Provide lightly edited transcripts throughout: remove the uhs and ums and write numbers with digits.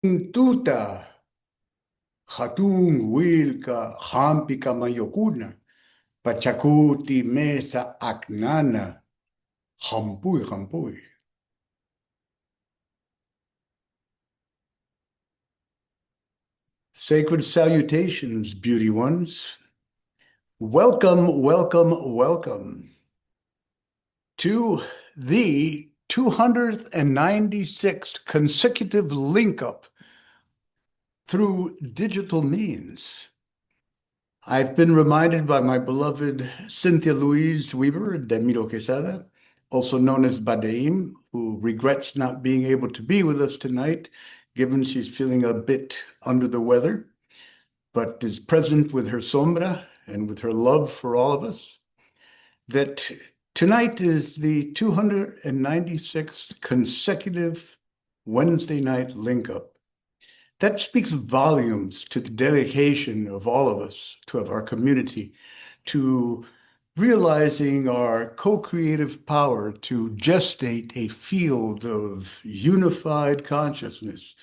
Tuta, Hatun, Wilka, Hampika, Mayokuna, Pachakuti, Mesa, Aknana, Hampuy, Hampuy. Sacred salutations, beauty ones. Welcome, welcome, welcome to the 296th consecutive link-up through digital means. I've been reminded by my beloved Cynthia Louise Weaver de Miro-Quesada, also known as Badeim, who regrets not being able to be with us tonight, given she's feeling a bit under the weather, but is present with her sombra and with her love for all of us, that tonight is the 296th consecutive Wednesday night link-up. That speaks volumes to the dedication of all of us, to our community, to realizing our co-creative power to gestate a field of unified consciousness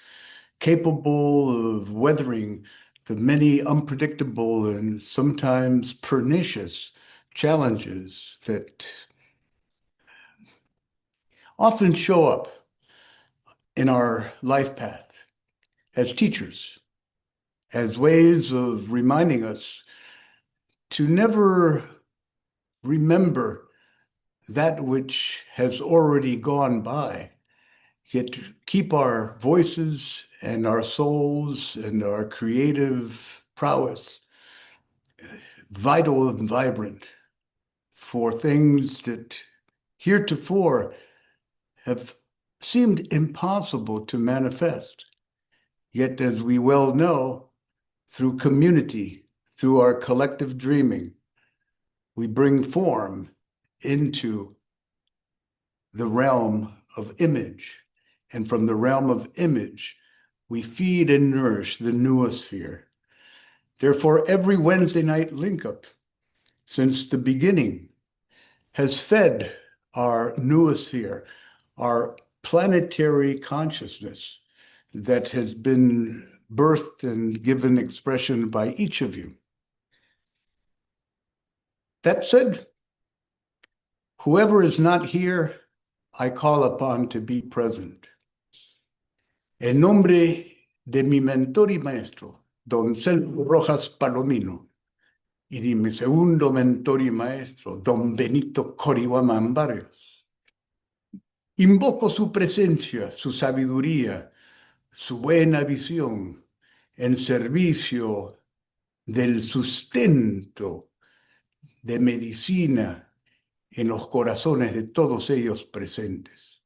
capable of weathering the many unpredictable and sometimes pernicious challenges that often show up in our life path as teachers, as ways of reminding us to never remember that which has already gone by, yet to keep our voices and our souls and our creative prowess vital and vibrant for things that heretofore have seemed impossible to manifest. Yet, as we well know, through community, through our collective dreaming, we bring form into the realm of image. And from the realm of image, we feed and nourish the noosphere. Therefore, every Wednesday night link-up since the beginning has fed our noosphere, our planetary consciousness that has been birthed and given expression by each of you. That said, whoever is not here, I call upon to be present. En nombre de mi mentor y maestro, don Celso Rojas Palomino, y de mi segundo mentor y maestro, don Benito Corihuaman Barrios, invoco su presencia, su sabiduría, su buena visión en servicio del sustento de medicina en los corazones de todos ellos presentes,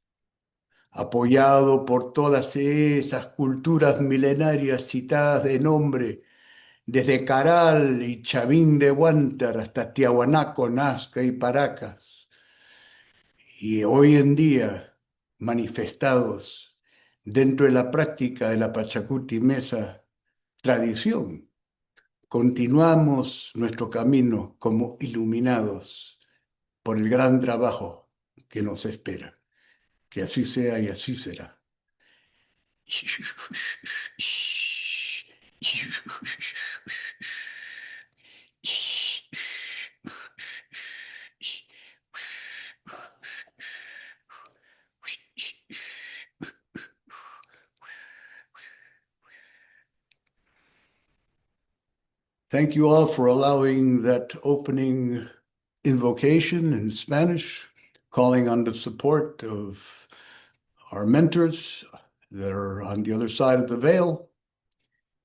apoyado por todas esas culturas milenarias citadas de nombre, desde Caral y Chavín de Huántar hasta Tiahuanaco, Nazca y Paracas, y hoy en día manifestados dentro de la práctica de la Pachakuti Mesa tradición. Continuamos nuestro camino como iluminados por el gran trabajo que nos espera. Que así sea y así será. Thank you all for allowing that opening invocation in Spanish, calling on the support of our mentors that are on the other side of the veil,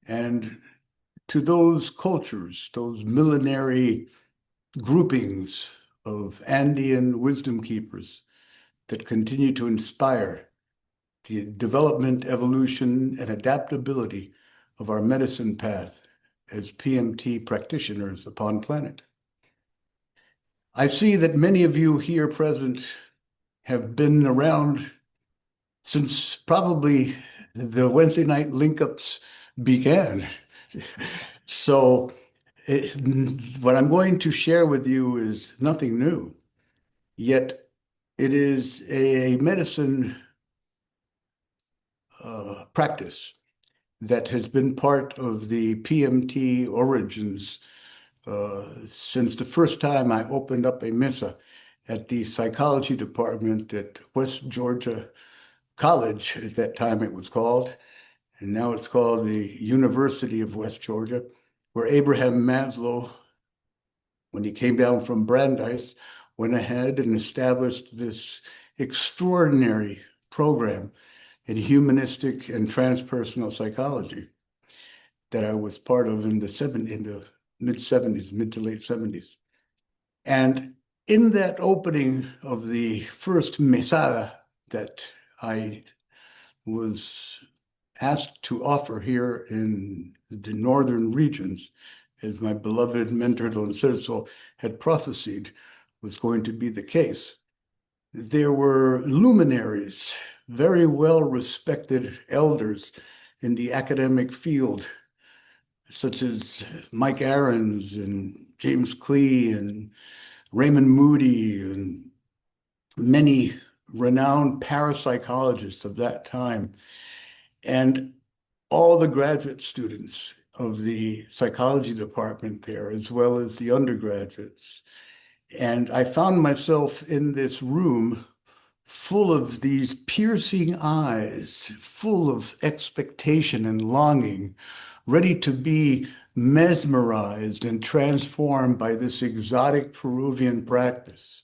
and to those cultures, those millenary groupings of Andean wisdom keepers that continue to inspire the development, evolution, and adaptability of our medicine path as PMT practitioners upon planet. I see that many of you here present have been around since probably the Wednesday night link-ups began. So what I'm going to share with you is nothing new, yet it is a medicine practice that has been part of the PMT origins since the first time I opened up a mesa at the psychology department at West Georgia College. At that time it was called, and now it's called the University of West Georgia, where Abraham Maslow, when he came down from Brandeis, went ahead and established this extraordinary program in humanistic and transpersonal psychology that I was part of in the mid-70s, mid to late 70s. And in that opening of the first mesada that I was asked to offer here in the northern regions, as my beloved mentor Don Celso had prophesied was going to be the case, there were luminaries, very well-respected elders in the academic field, such as Mike Ahrens and James Clee and Raymond Moody and many renowned parapsychologists of that time, and all the graduate students of the psychology department there, as well as the undergraduates. And I found myself in this room full of these piercing eyes, full of expectation and longing, ready to be mesmerized and transformed by this exotic Peruvian practice.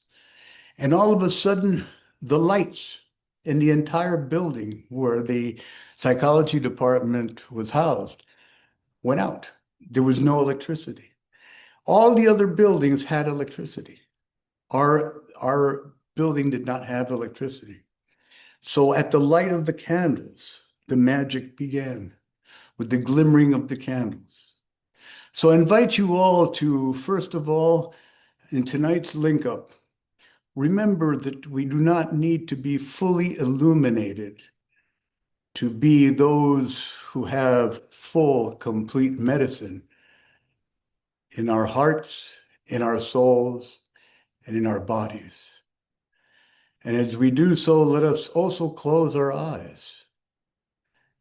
And all of a sudden, the lights in the entire building where the psychology department was housed went out. There was no electricity. All the other buildings had electricity. Our building did not have electricity. So at the light of the candles, the magic began with the glimmering of the candles. So I invite you all to, first of all, in tonight's link up, remember that we do not need to be fully illuminated to be those who have full, complete medicine in our hearts, in our souls, and in our bodies. And as we do so, let us also close our eyes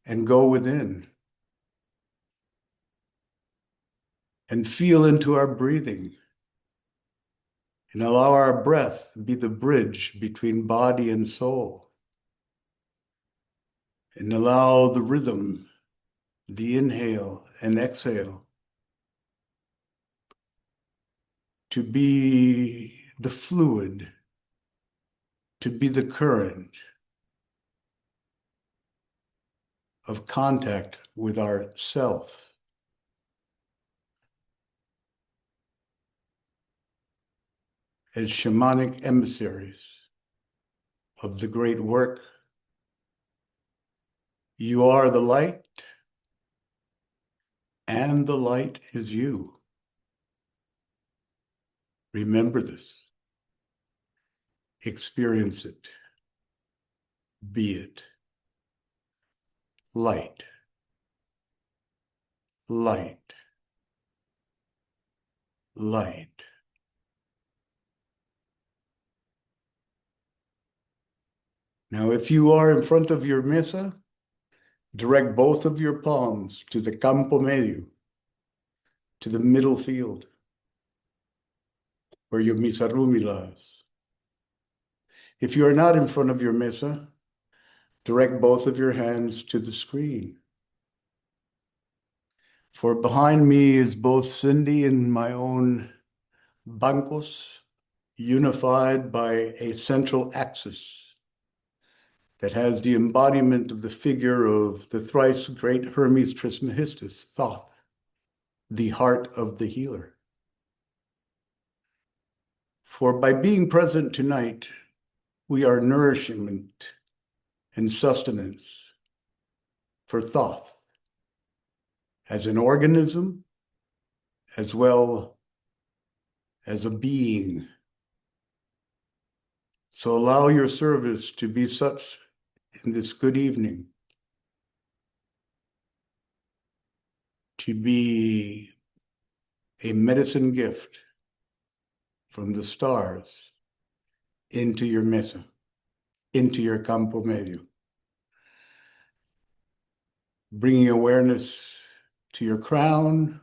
and go within and feel into our breathing and allow our breath be the bridge between body and soul. And allow the rhythm, the inhale and exhale, to be the fluid, to be the current of contact with our self. As shamanic emissaries of the great work, you are the light, and the light is you. Remember this. Experience it. Be it. Light. Light. Light. Now, if you are in front of your mesa, direct both of your palms to the campo medio, to the middle field, where your misarumi lies. If you are not in front of your mesa, direct both of your hands to the screen. For behind me is both Cindy and my own bancos, unified by a central axis that has the embodiment of the figure of the thrice great Hermes Trismegistus, Thoth, the heart of the healer. For by being present tonight, we are nourishment and sustenance for Thoth as an organism, as well as a being. So allow your service to be such in this good evening, to be a medicine gift from the stars into your mesa, into your campo medio. bringing awareness to your crown,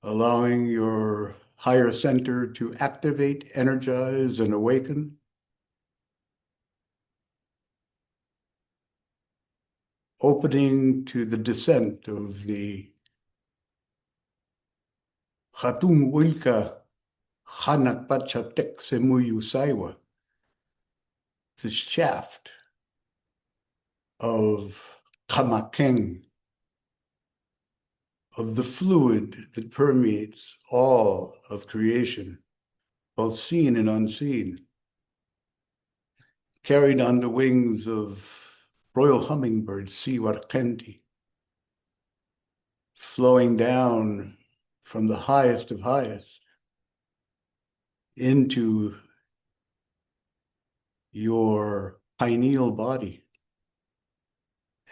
allowing your higher center to activate, energize, and awaken. Opening to the descent of the Hatum Wilka Hanak Pachatek Semuyu Saiwa, the shaft of Kamakeng, of the fluid that permeates all of creation, both seen and unseen, carried on the wings of royal hummingbird Siwarkenti, flowing down from the highest of highest into your pineal body,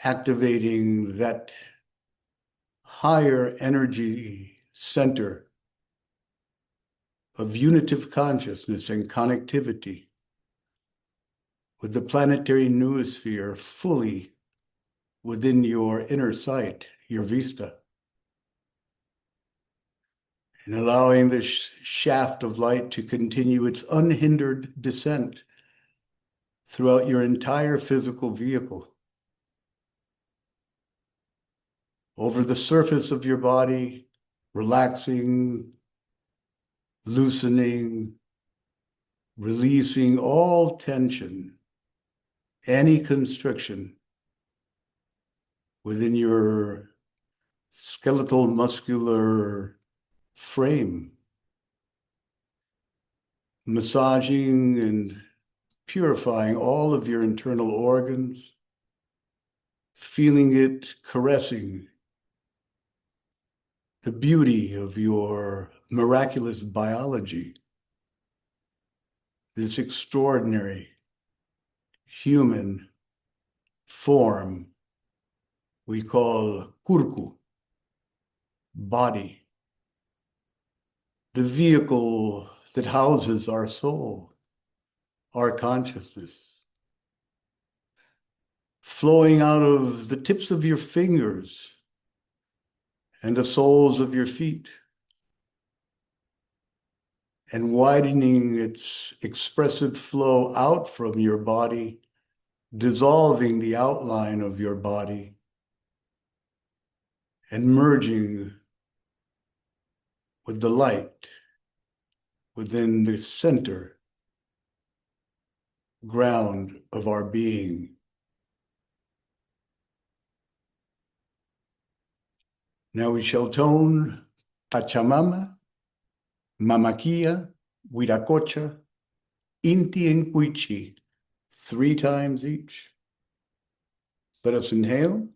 activating that higher energy center of unitive consciousness and connectivity with the planetary noosphere fully within your inner sight, your vista, and allowing this shaft of light to continue its unhindered descent throughout your entire physical vehicle, over the surface of your body, relaxing, loosening, releasing all tension, any constriction within your skeletal muscular frame, massaging and purifying all of your internal organs, feeling it caressing the beauty of your miraculous biology, this extraordinary human form we call kurku, body, the vehicle that houses our soul, our consciousness, flowing out of the tips of your fingers and the soles of your feet, and widening its expressive flow out from your body, dissolving the outline of your body, and merging with the light within the center ground of our being. Now we shall tone Pachamama, Mamakia, Wiracocha, Inti, and Cuichi 3 times each. Let us inhale.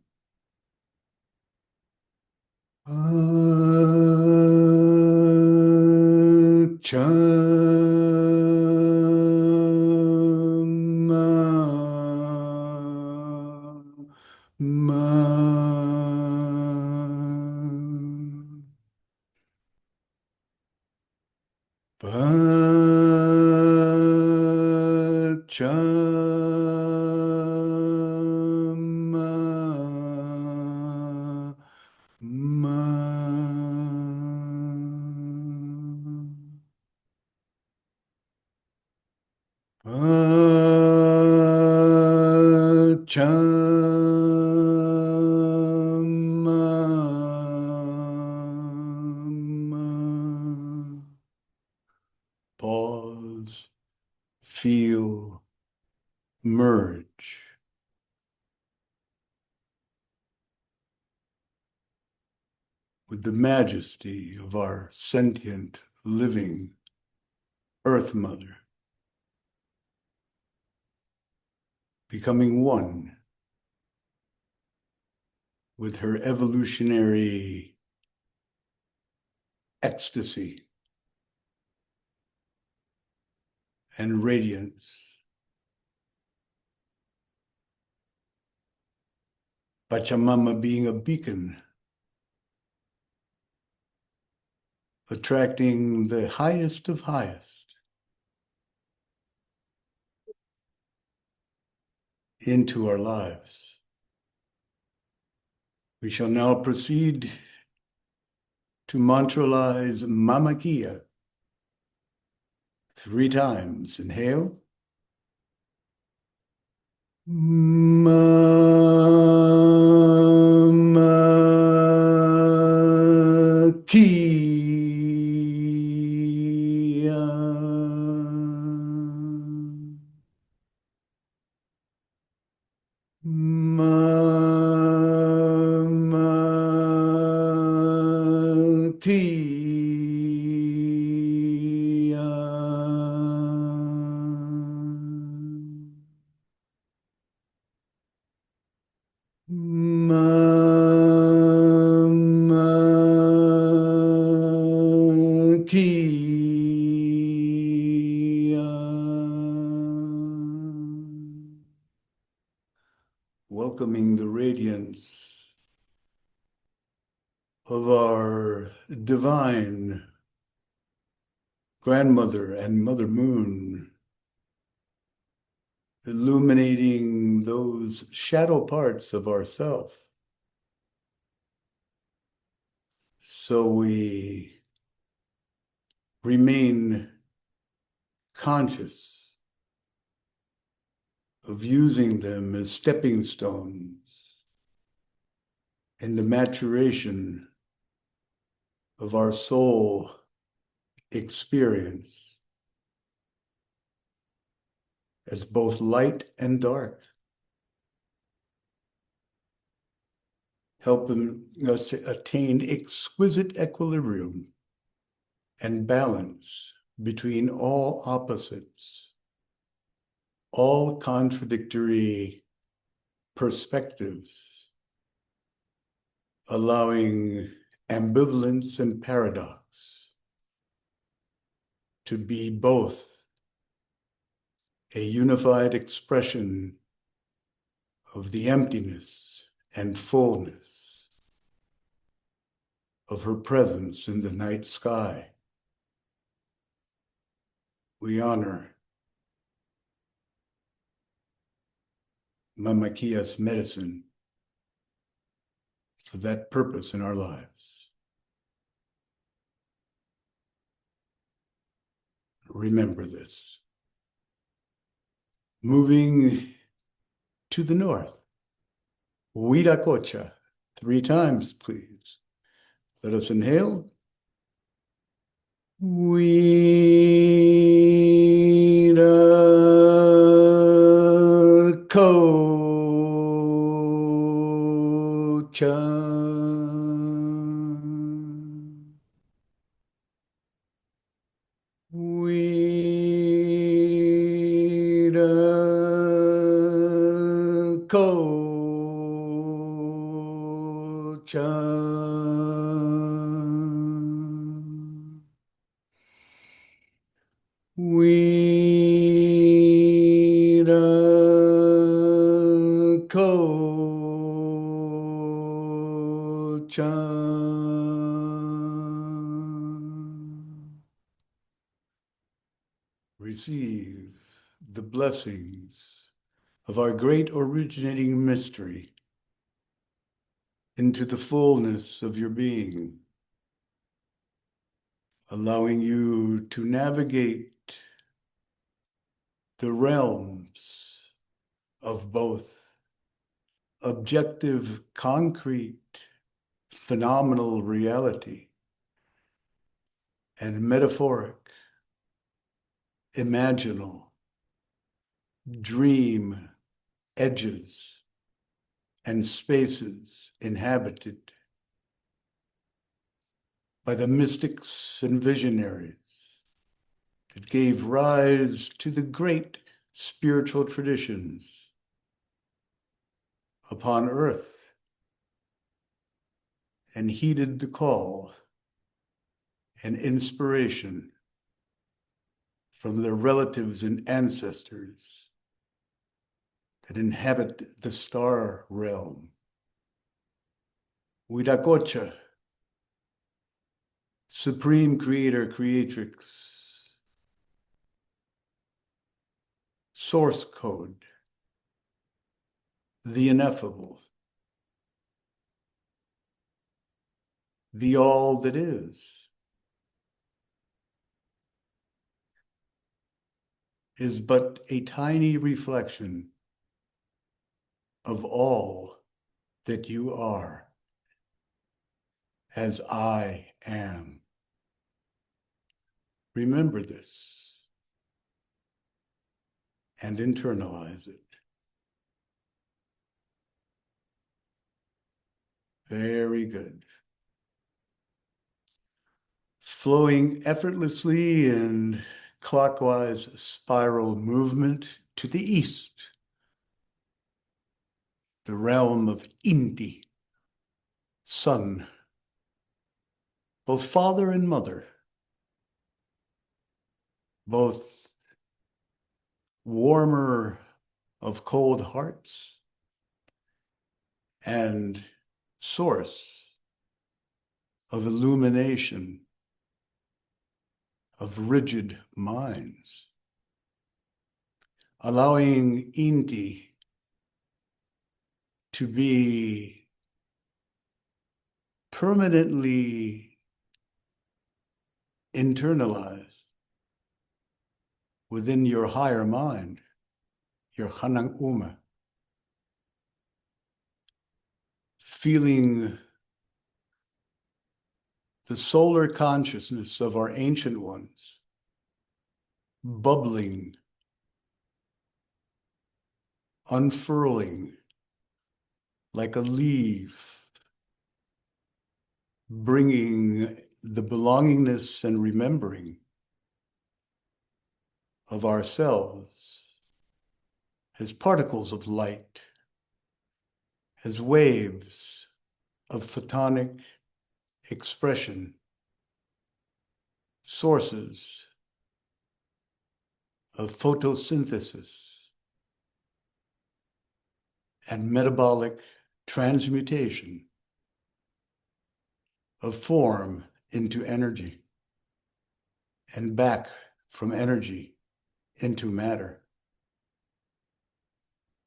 Pause, feel, merge. With the majesty of our sentient, living Earth Mother, becoming one with her evolutionary ecstasy and radiance. Pachamama being a beacon, attracting the highest of highest into our lives. We shall now proceed to mantralize Mama Kia 3 times. Inhale. Mama Kia. Mama Kia. Mama Kia. Welcoming the radiance of our divine grandmother and Mother Moon, illuminating those shadow parts of ourself, so we remain conscious of using them as stepping stones in the maturation of our soul experience as both light and dark, helping us attain exquisite equilibrium and balance between all opposites, all contradictory perspectives, allowing ambivalence and paradox to be both a unified expression of the emptiness and fullness of her presence in the night sky. We honor Mama Kia's medicine for that purpose in our lives. Remember this. Moving to the north, Huiracocha, 3 times, please. Let us inhale. Huiracocha. Receive the blessings of our great originating mystery into the fullness of your being, allowing you to navigate the realms of both objective, concrete, phenomenal reality and metaphoric, imaginal, dream edges and spaces inhabited by the mystics and visionaries that gave rise to the great spiritual traditions upon earth and heeded the call and inspiration from their relatives and ancestors that inhabit the star realm. Huiracocha, Supreme Creator, Creatrix, Source Code, the Ineffable, the all that is but a tiny reflection of all that you are, as I am. Remember this and internalize it. Very good. Flowing effortlessly in clockwise spiral movement to the east, the realm of Inti, sun, both father and mother, both warmer of cold hearts and source of illumination of rigid minds, allowing Inti to be permanently internalized within your higher mind, your Hanang Uma, feeling the solar consciousness of our ancient ones bubbling, unfurling like a leaf, bringing the belongingness and remembering of ourselves as particles of light, as waves of photonic expression, sources of photosynthesis and metabolic transmutation of form into energy and back from energy into matter.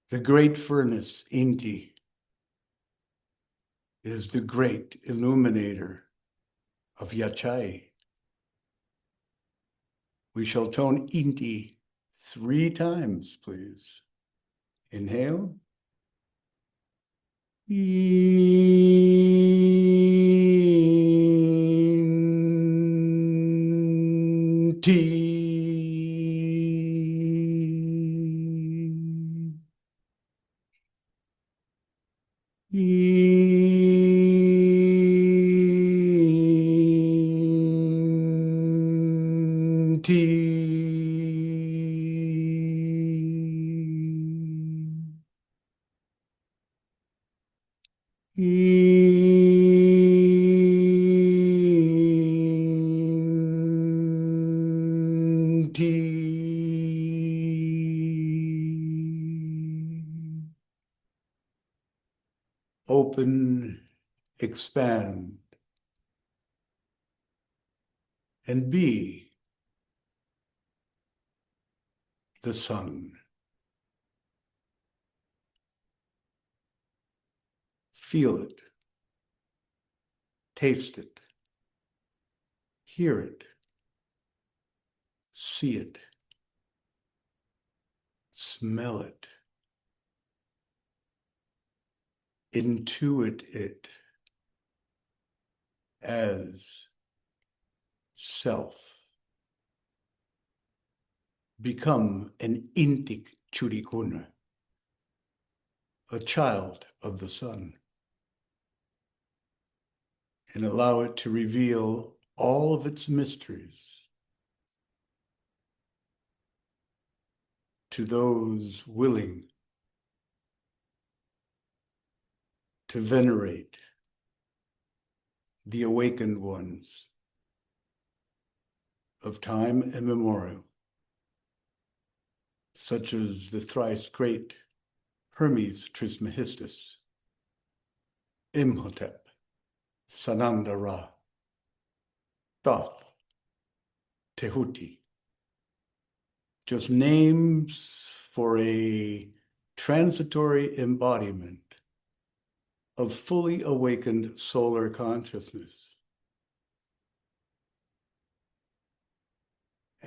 The great furnace, Inti, is the great illuminator of Yachai. We shall tone Inti 3 times, please. Inhale. Inti. Open, expand, and be the sun. Feel it, taste it, hear it, see it, smell it, intuit it as self. Become an intik churikuna, a child of the sun, and allow it to reveal all of its mysteries to those willing to venerate the awakened ones of time immemorial, such as the thrice great Hermes Trismegistus, Imhotep, Sananda-Ra, Thoth, Tehuti. Just names for a transitory embodiment of fully awakened solar consciousness.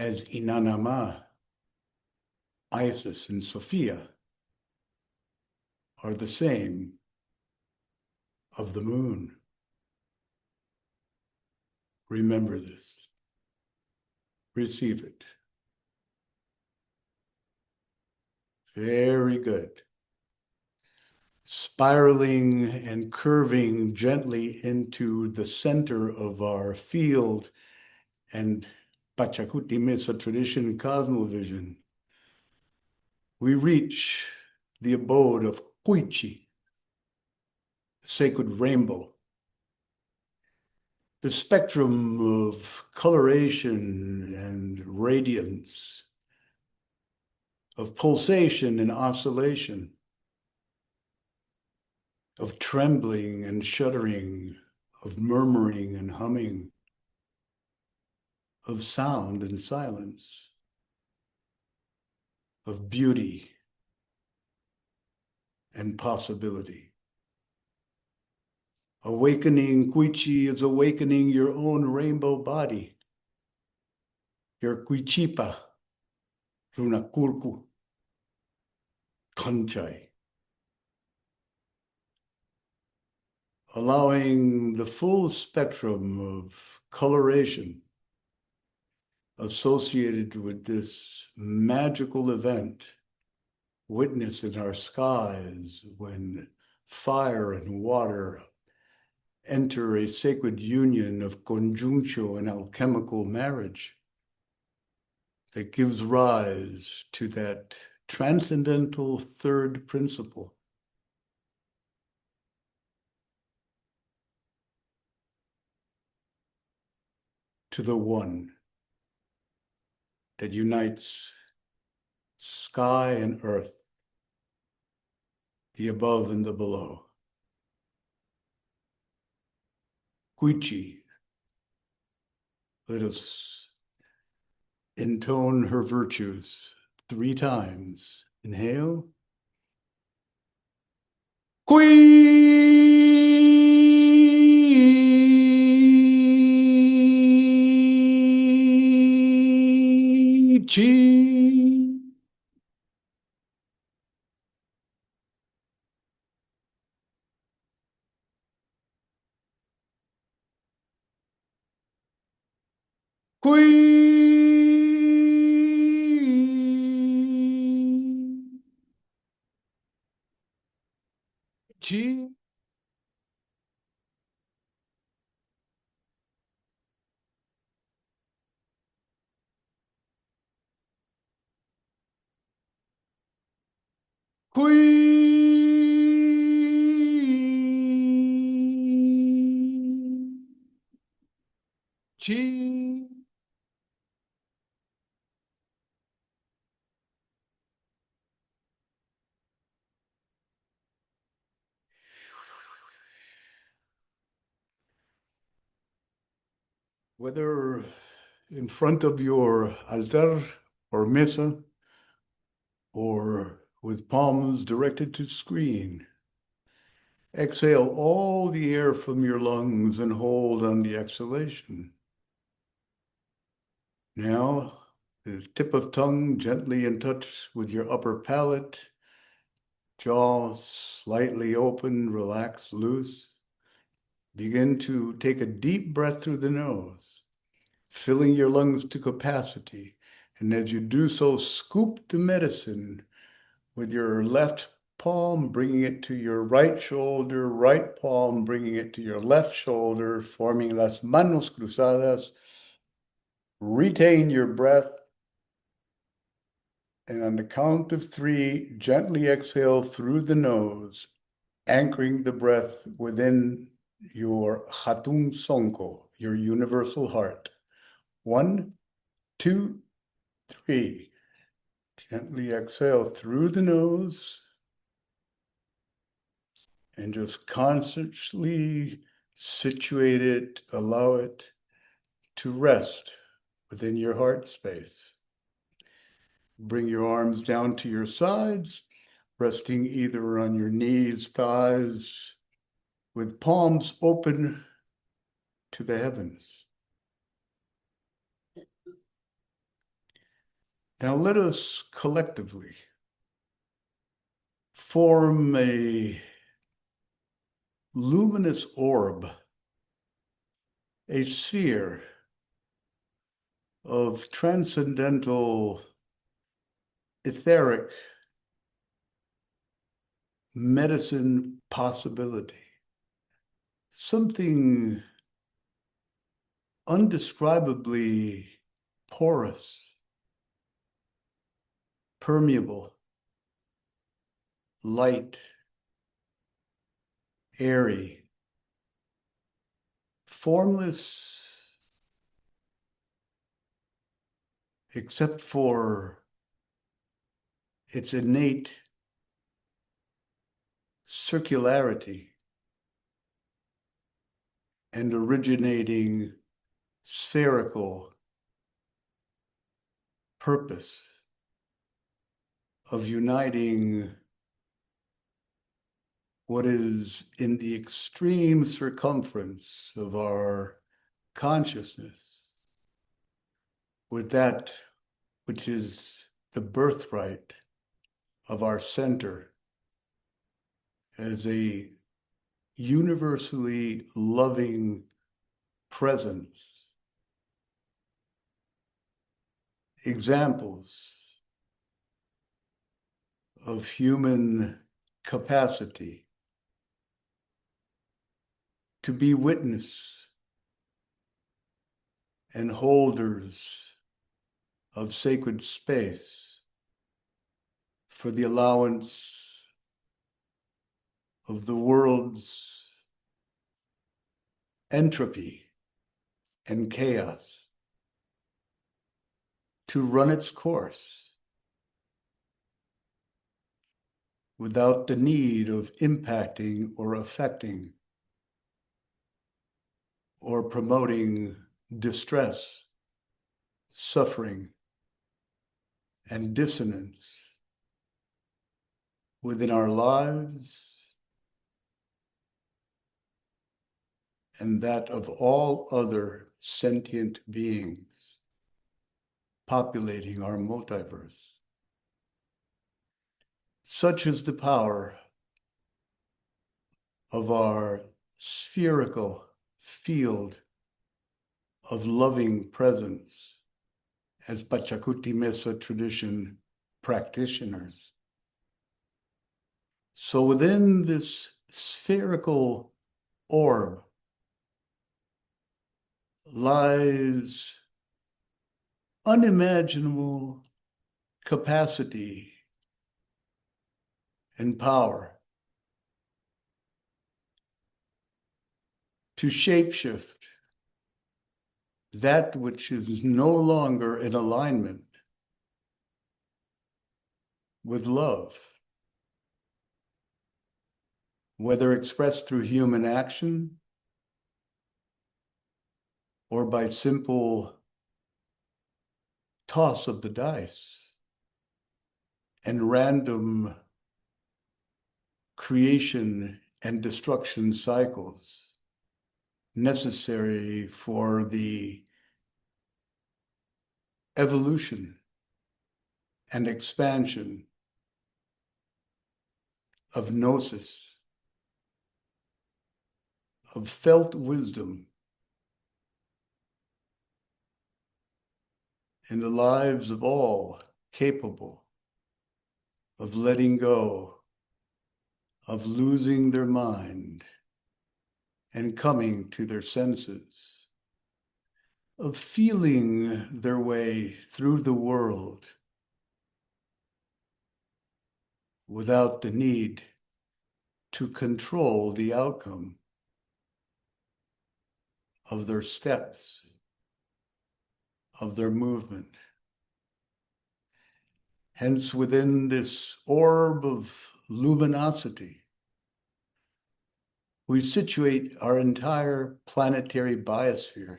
as Inanama, Isis, and Sophia are the same of the moon. Remember this. Receive it. Very good. Spiraling and curving gently into the center of our field and Pachakuti Mesa tradition cosmovision, we reach the abode of Kuichi, sacred rainbow, the spectrum of coloration and radiance, of pulsation and oscillation, of trembling and shuddering, of murmuring and humming, of sound and silence, of beauty and possibility. Awakening Kuichi is awakening your own rainbow body, your Kuichipa, Runakurku, Kanchai. Allowing the full spectrum of coloration associated with this magical event witnessed in our skies when fire and water enter a sacred union of conjunctio and alchemical marriage that gives rise to that transcendental third principle. To the one that unites sky and earth, the above and the below. Kuichi, let us intone her virtues 3 times. Inhale. Kuichi. Kuichi. Kuichi. Whether in front of your altar or mesa, or with palms directed to screen, exhale all the air from your lungs and hold on the exhalation. Now, the tip of tongue gently in touch with your upper palate, jaw slightly open, relaxed, loose. Begin to take a deep breath through the nose, filling your lungs to capacity. And as you do so, scoop the medicine with your left palm, bringing it to your right shoulder, right palm, bringing it to your left shoulder, forming las manos cruzadas. Retain your breath. And on the count of 3, gently exhale through the nose, anchoring the breath within your Hatun Sonko, your universal heart. 1, 2, 3. Gently exhale through the nose and just consciously situate it, allow it to rest within your heart space. Bring your arms down to your sides, resting either on your knees, thighs, with palms open to the heavens. Now let us collectively form a luminous orb, a sphere of transcendental, etheric medicine possibility, something undescribably porous, permeable, light, airy, formless, except for its innate circularity and originating spherical purpose of uniting what is in the extreme circumference of our consciousness with that which is the birthright of our center as a universally loving presence. Examples of human capacity to be witness and holders of sacred space for the allowance of the world's entropy and chaos to run its course without the need of impacting or affecting or promoting distress, suffering, and dissonance within our lives and that of all other sentient beings populating our multiverse. Such is the power of our spherical field of loving presence as Pachakuti Mesa tradition practitioners. So within this spherical orb lies unimaginable capacity and power to shapeshift that which is no longer in alignment with love, whether expressed through human action or by simple toss of the dice and random creation and destruction cycles necessary for the evolution and expansion of gnosis, of felt wisdom in the lives of all capable of letting go, of losing their mind and coming to their senses, of feeling their way through the world without the need to control the outcome of their steps, of their movement. Hence, within this orb of luminosity, we situate our entire planetary biosphere.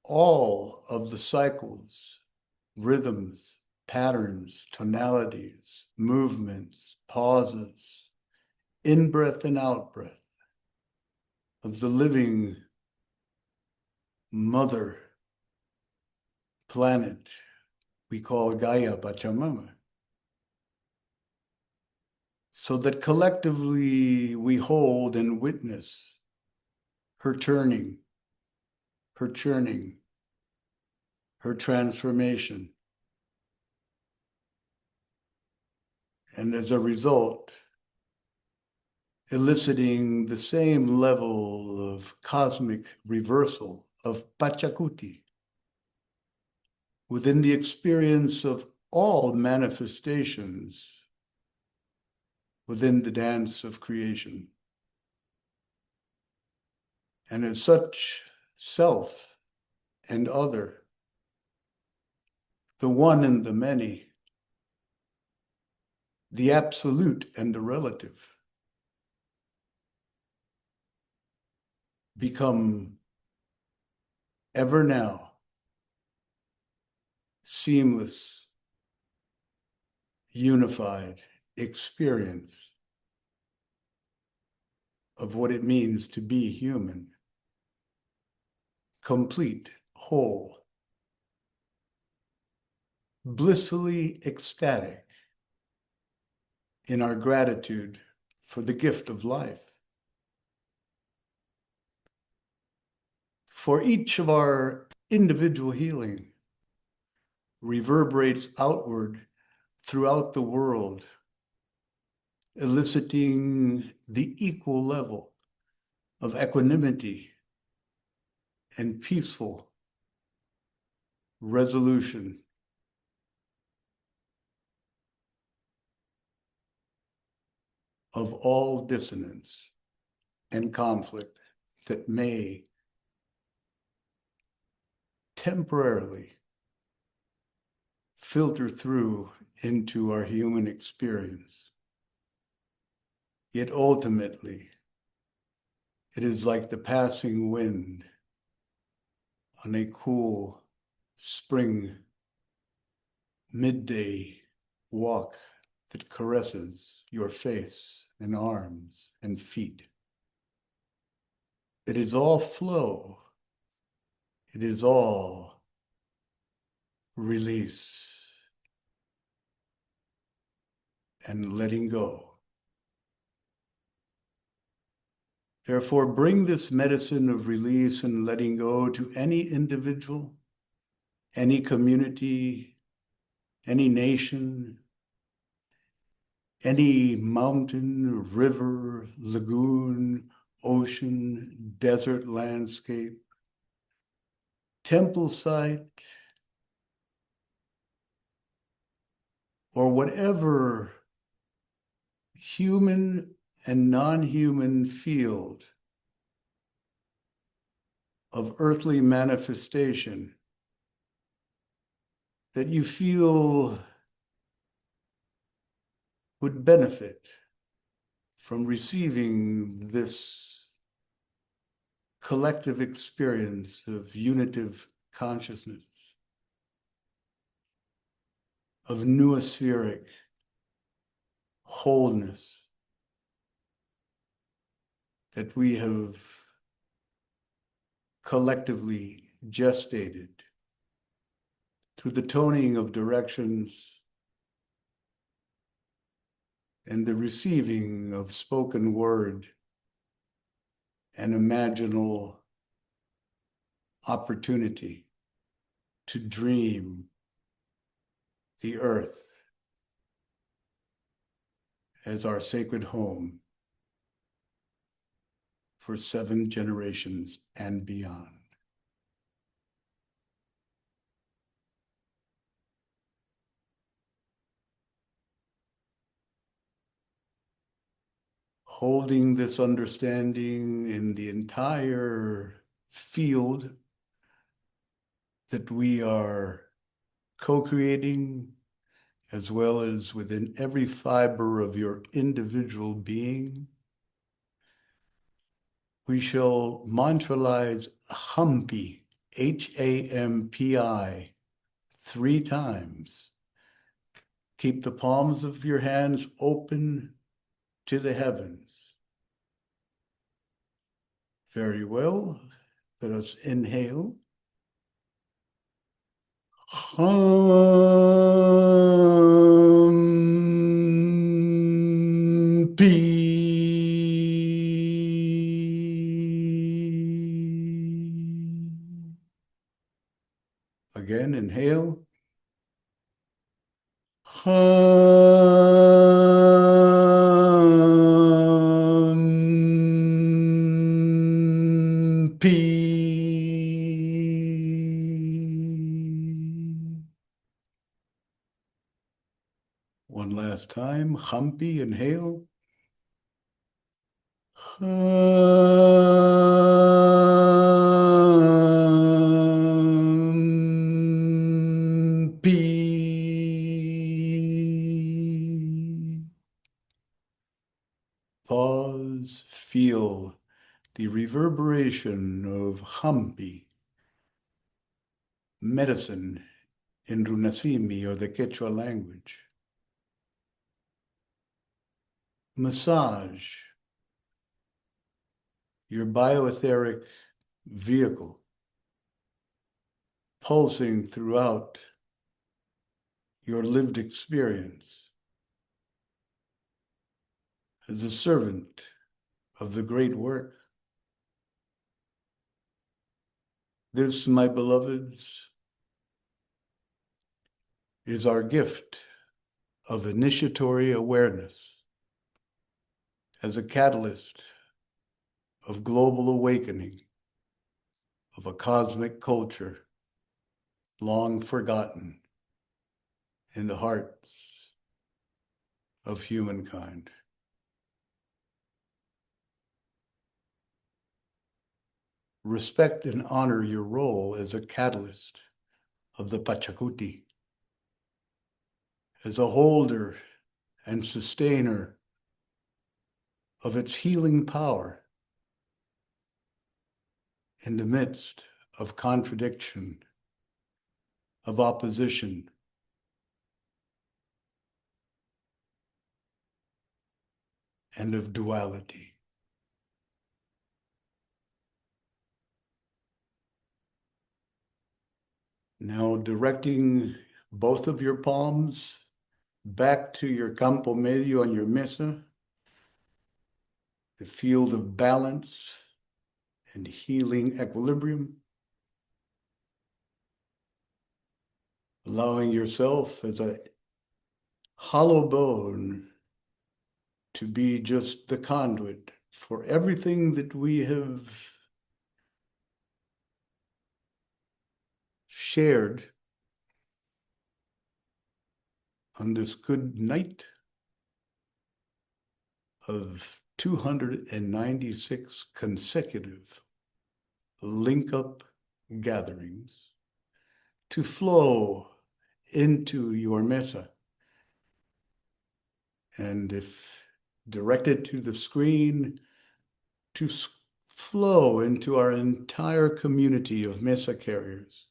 All of the cycles, rhythms, patterns, tonalities, movements, pauses, in-breath and out-breath of the living mother planet we call Gaia Pachamama, so that collectively we hold and witness her turning, her churning, her transformation. And as a result, eliciting the same level of cosmic reversal of Pachakuti within the experience of all manifestations within the dance of creation. And as such, self and other, the one and the many, the absolute and the relative, become ever now seamless, unified experience of what it means to be human, complete, whole, blissfully ecstatic in our gratitude for the gift of life. For each of our individual healing reverberates outward throughout the world, eliciting the equal level of equanimity and peaceful resolution. Of all dissonance and conflict that may temporarily filter through into our human experience. Yet ultimately, it is like the passing wind on a cool spring midday walk that caresses your face and arms and feet. It is all flow. It is all release and letting go. Therefore, bring this medicine of release and letting go to any individual, any community, any nation, any mountain, river, lagoon, ocean, desert landscape, temple site, or whatever human and non-human field of earthly manifestation that you feel would benefit from receiving this collective experience of unitive consciousness, of noospheric wholeness that we have collectively gestated through the toning of directions and the receiving of spoken word and imaginal opportunity to dream the earth as our sacred home for 7 generations and beyond. Holding this understanding in the entire field that we are co-creating, as well as within every fiber of your individual being, we shall mantralize Hampi, Hampi, 3 times. Keep the palms of your hands open to the heavens. Very well. Let us inhale. Humpy. Again, inhale. Humpy. One last time. Humpy, inhale. Humpy. Pause, feel the reverberation of Humpy, medicine in Runasimi or the Quechua language. Massage your bioetheric vehicle, pulsing throughout your lived experience as a servant of the great work. This, my beloveds, is our gift of initiatory awareness as a catalyst of global awakening of a cosmic culture long forgotten in the hearts of humankind. Respect and honor your role as a catalyst of the Pachakuti, as a holder and sustainer of its healing power in the midst of contradiction, of opposition, and of duality. Now directing both of your palms back to your campo medio on your mesa, the field of balance and healing equilibrium, allowing yourself as a hollow bone to be just the conduit for everything that we have shared on this good night of 296 consecutive link-up gatherings to flow into your mesa. And if directed to the screen, to flow into our entire community of mesa carriers.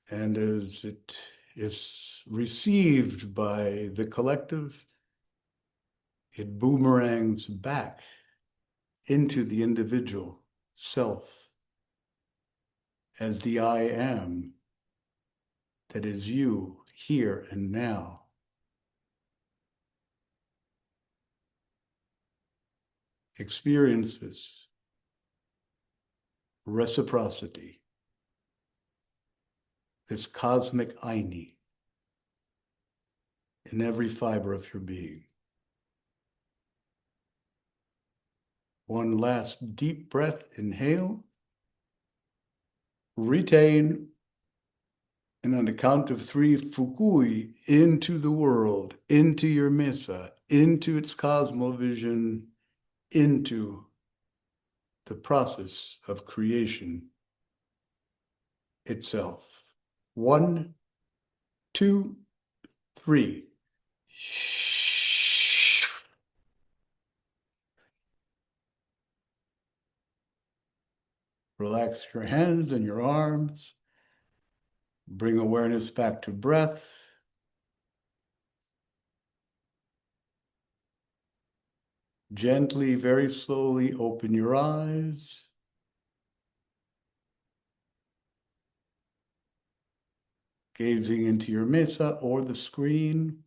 And as it is received by the collective, it boomerangs back into the individual self as the I am that is you here and now. Experience this reciprocity, this cosmic Aini in every fiber of your being. One last deep breath, inhale, retain, and on the count of 3, fukui into the world, into your mesa, into its cosmovision, into the process of creation itself. 1, 2, 3. Relax your hands and your arms. Bring awareness back to breath. Gently, very slowly open your eyes. gazing into your mesa or the screen.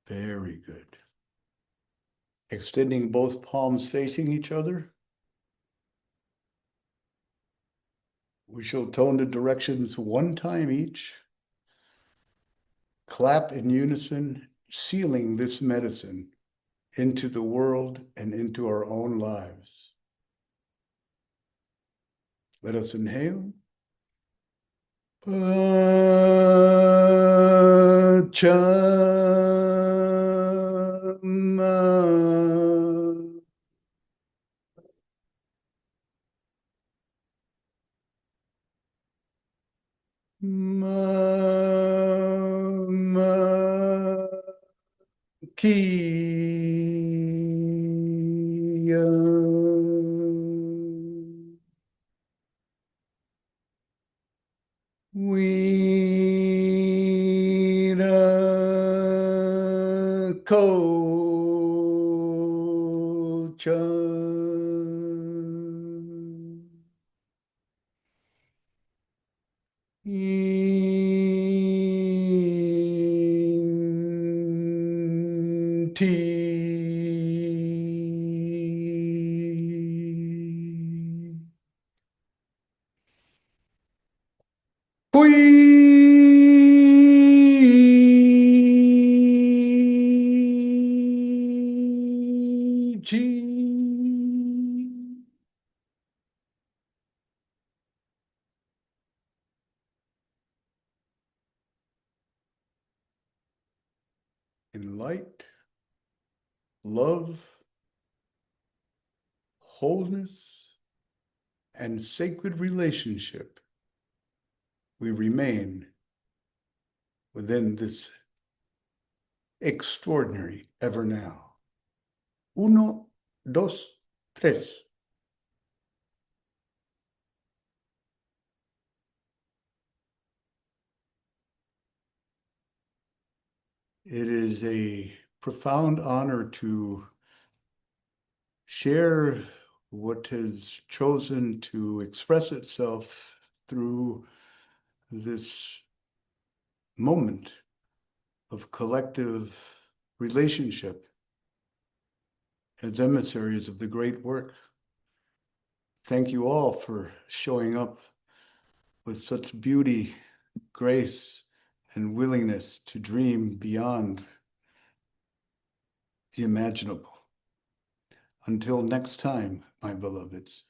Very good. Extending both palms facing each other. We shall tone the directions one time each. Clap in unison, sealing this medicine into the world and into our own lives. Let us inhale. Pachamama. Mama Kia. Wina Kocha. Inti. Chi. In light, love, wholeness, and sacred relationship, we remain within this extraordinary ever now. Uno, dos, tres. It is a profound honor to share what has chosen to express itself through this moment of collective relationship as emissaries of the great work. Thank you all for showing up with such beauty, grace, and willingness to dream beyond the imaginable. Until next time, my beloveds.